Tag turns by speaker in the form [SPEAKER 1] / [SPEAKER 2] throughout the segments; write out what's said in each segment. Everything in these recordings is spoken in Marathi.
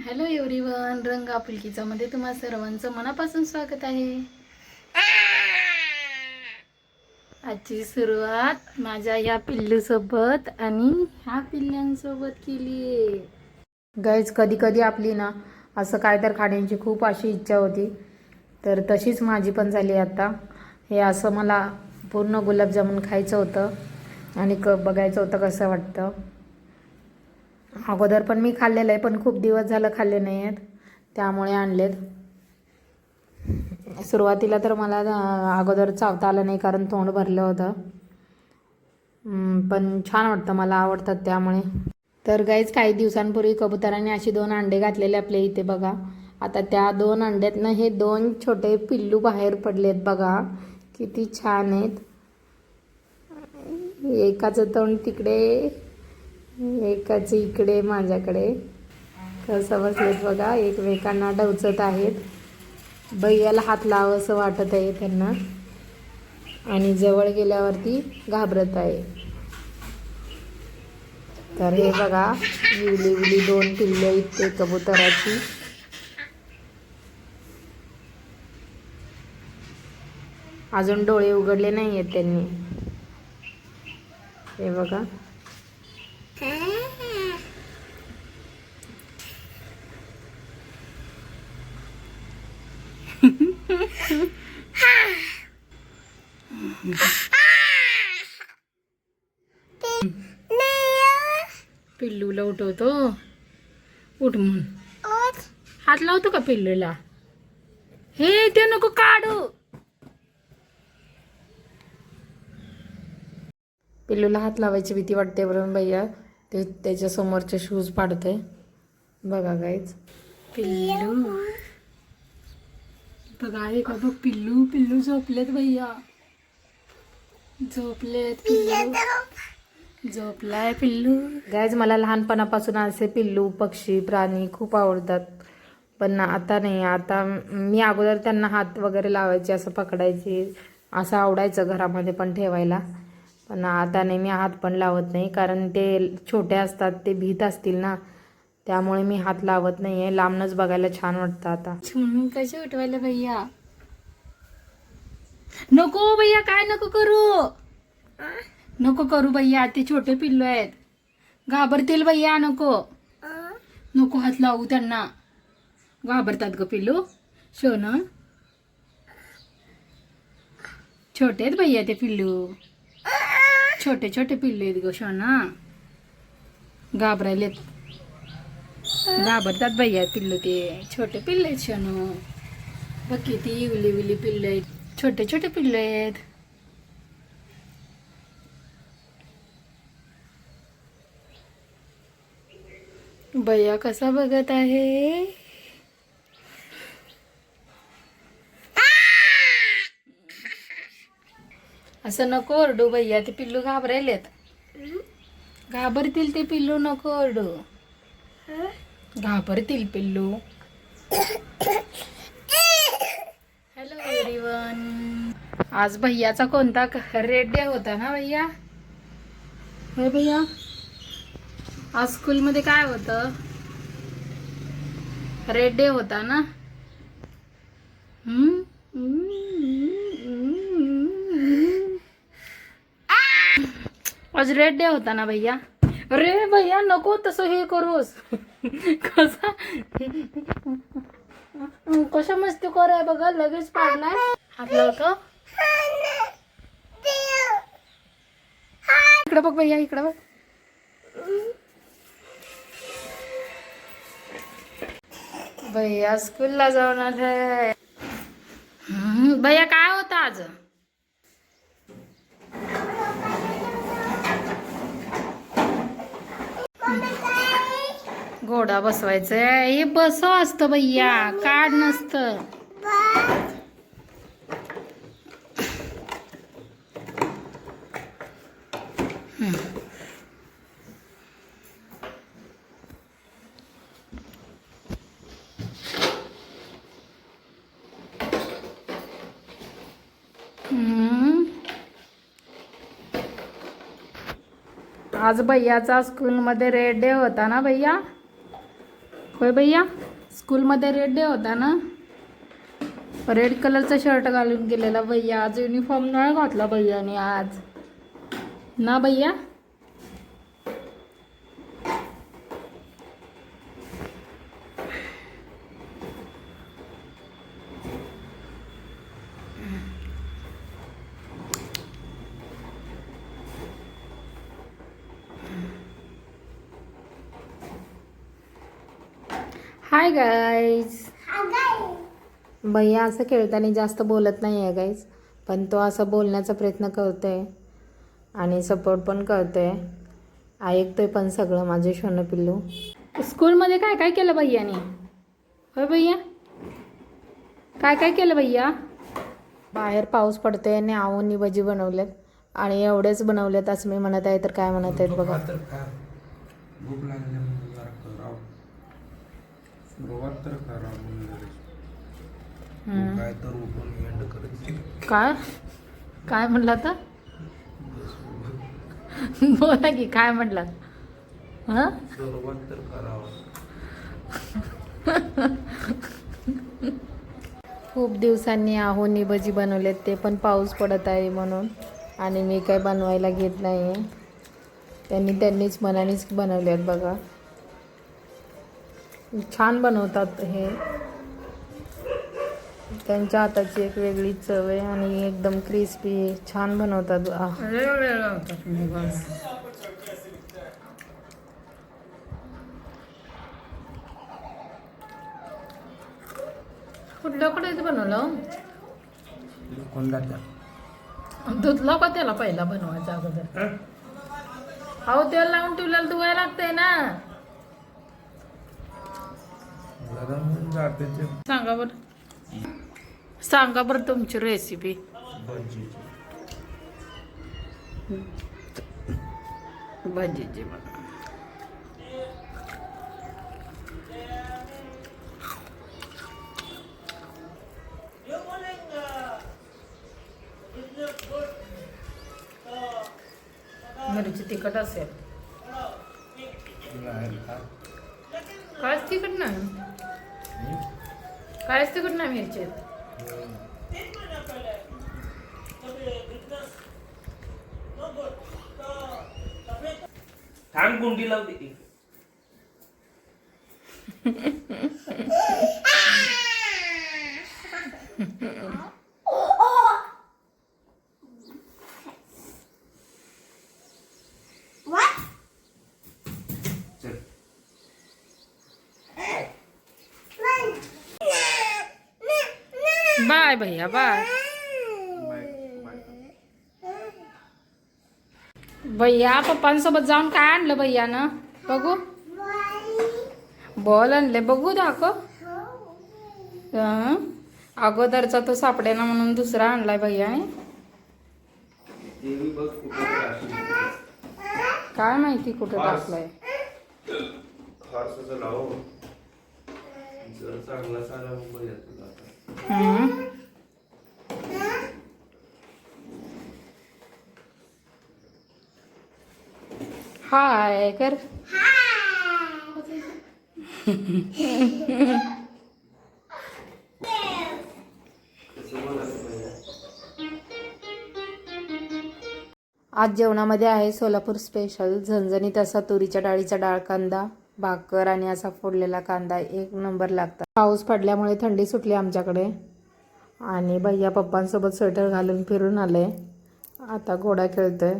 [SPEAKER 1] हॅलो एव्हरीवन, रंग आपुलकीचा मध्ये तुम्हा सर्वांचं मनापासून स्वागत आहे. आजची सुरुवात माझ्या या पिल्लू सोबत आणि ह्या पिल्ल्यांसोबत केली. गाईज, कधी कधी आपली ना असं काय तर खाण्याची खूप अशी इच्छा होती, तर तशीच माझी पण झाली. आता हे असं मला पूर्ण गुलाबजामुन खायचं होतं आणि बघायचं होतं कसं वाटतं. अगोदर पण मी खाल्लेलं आहे, पण खूप दिवस झालं खाल्ले नाही आहेत, त्यामुळे आणलेत. सुरुवातीला तर मला अगोदर चावता आलं नाही, कारण तोंड भरलं होतं. पण छान वाटतं, मला आवडतात त्यामुळे. तर गाईज, काही दिवसांपूर्वी कबुतराने अशी 2 अंडे घातलेले आपल्या इथे बघा. आता त्या 2 अंड्यातनं हे 2 छोटे पिल्लू बाहेर पडलेत बघा, किती छान आहेत. एकाचं तोंड तिकडे, एकाचे इकडे माझ्याकडे. कसं बसलेत बघा, एकमेकांना डवचत आहेत. भैयाला हात लावावंसं वाटत आहे त्यांना, आणि जवळ गेल्यावरती घाबरत आहे. तर हे बघा, इवली इवली 2 पिल्ले इथे कबुतराची. अजून डोळे उघडले नाही आहेत त्यांनी. हे बघा. पिल्लूला उठवतो, उठ म्हणून हात लावतो का पिल्लूला? हे ते नको काढू. पिल्लूला हात लावायची भीती वाटते बरं भैया, ते त्याच्या समोरचे शूज पाडते बघा गाईज. पिल्लू बघा, आहे का बघ, पिल्लू पिल्लू झोपलेत भैया, झोपलेत. पिल्लू झोपलाय पिल्लू. गाईज, मला लहानपणापासून असे पिल्लू, पक्षी, प्राणी खूप आवडतात. पण आता नाही. आता मी अगोदर त्यांना हात वगैरे लावायचे, असं पकडायचे, असं आवडायचं घरामध्ये पण ठेवायला. पण आता नाही, मी हात पण लावत नाही, कारण ते छोटे असतात, ते भीत असतील ना, त्यामुळे मी हात लावत नाही आहे. लांबनच बघायला छान वाटतं. आता कसे उठवायला भैया? नको भैया, काय नको करू, नको करू भैया, ते छोटे पिल्लू आहेत, घाबरतील भैया. नको नको हात लावू त्यांना, घाबरतात ग पिल्लू. शोना, छोटे आहेत भैया ते पिल्लू, छोटे छोटे पिल्लू आहेत ग शोना, घाबरायलेत, घाबरतात भैया पिल्लू, ते छोटे पिल्ले आहेत शोनू. बघ किती इवली इवली पिल्ले आहेत, छोटे छोटे पिल्ले आहेत. भैया कसा बघत आहे. असं नको ओरडू भैया, ते पिल्लू घाबरायलेत, घाबरतील ते पिल्लू, नको ओरडू, घाबरतील पिल्लू. हॅलो एव्हरीवन, आज भैयाचा कोणता रेड डे होता ना भैया? हे भैया, आज स्कूलमध्ये काय होतं? रेड डे होता ना? आज रेड डे होता ना भैया? अरे भैया, नको तसं हे करूस. कसा कशा मस्ती कराय बघा, लगेच पाडलाय. हात लावतो. इकडं बघ भैया, इकडं बघ. भैया स्कूलला जाऊन आलाय. भैया, काय होतं आज? घोडा बसवायचंय. हे बसव असतं भैया, काढ नसतं. आज भैयाचा स्कूलमध्ये रेड डे होता ना भैया? होय भैया, स्कूलमध्ये रेड डे होता ना, रेड कलरचा शर्ट घालून गेलेला भैया. आज युनिफॉर्म नाही घातला भैयाने आज ना भैया. Hi guys. भैया असं खेळताना जास्त बोलत नाही आहे गाईज, पण तो असं बोलण्याचा प्रयत्न करतोय आणि सपोर्ट पण करतोय, ऐकतोय पण सगळं. माझे शोनं पिल्लू. स्कूलमध्ये काय काय केलं भैयाने? होय भैया, काय काय केलं भैया? बाहेर पाऊस पडतोय आणि आवनी भजी बनवलेत आणि एवढेच बनवलेत असं मी म्हणत आहे, तर काय म्हणत आहेत बघा. काय काय म्हणला तर बोला की काय म्हणला? हां, खूप दिवसांनी आहोनी भजी बनवलेत, ते पण पाऊस पडत आहे म्हणून. आणि मी काय बनवायला घेत नाही आहे, त्यांनीच मनानेच बनवले आहेत बघा. छान बनवतात हे, त्यांच्या हाताची एक वेगळी चव आहे आणि एकदम क्रिस्पी छान बनवतात. कुठल्याकडे बनवलं? धुतलं का त्याला पहिला बनवायचा अगोदर? अहो तेल लावून ठेवलेलं धुवायला लागतंय ना. सांगा बरं, सांगा बरं तुमची रेसिपी. भजीची बघा. मिरची तिखट असेल, कायच तिखट नाही, कायच तिखट नाही मिरची.
[SPEAKER 2] थांब गुंडी लावते.
[SPEAKER 1] बाय भैया, बाय भैया. पप्पांसोबत जाऊन काय आणलं भैया ना? बघू, बॉल आणले, बघू दाखव. अगोदरचा तो सापडेना म्हणून दुसरा आणलाय भैयाने. काय माहिती कुठं टाकलाय. हाय कर. आज जेवणामध्ये आहे सोलापूर स्पेशल झणझणीत असा तुरीच्या डाळीचा डाळ कांदा, भाकर आणि असा फोडलेला कांदा. एक नंबर लागतात. पाऊस पडल्यामुळे थंडी सुटली आमच्याकडे आणि भैया पप्पांसोबत स्वेटर घालून फिरून आले. आता घोडा खेळतोय.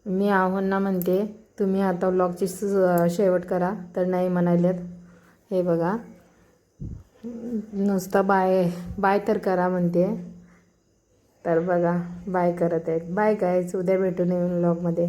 [SPEAKER 1] मी आव्हांना म्हणते तुम्ही आता व्लॉगची शेवट करा, तर नाही म्हणालेत. हे बघा, नुसता बाय बाय तर करा म्हणते. तर बघा बाय करत आहेत. बाय गाईज, उद्या भेटू नवीन व्लॉगमध्ये.